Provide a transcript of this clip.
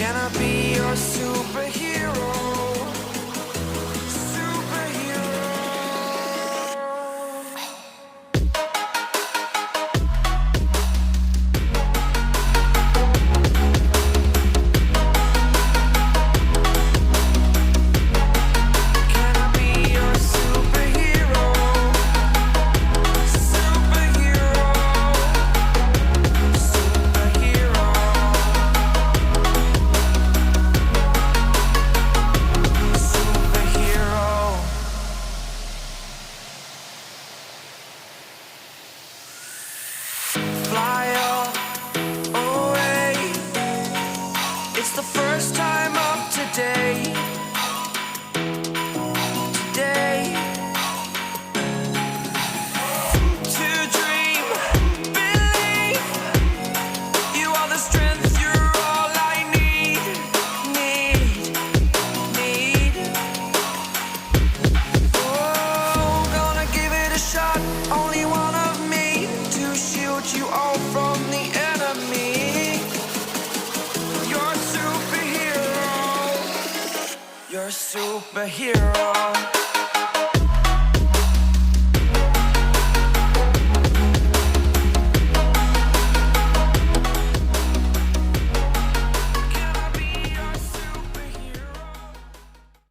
Can I be your superhero? Superhero. Can I be your superhero? Superhero. Superhero. Superhero. Fly away. It's the first time of today. Today. To dream, believe. You are the strength, you're all I need. Need. Oh, gonna give it a shot. Only one of me to shield you all from the enemy. You're a superhero. You're a superhero.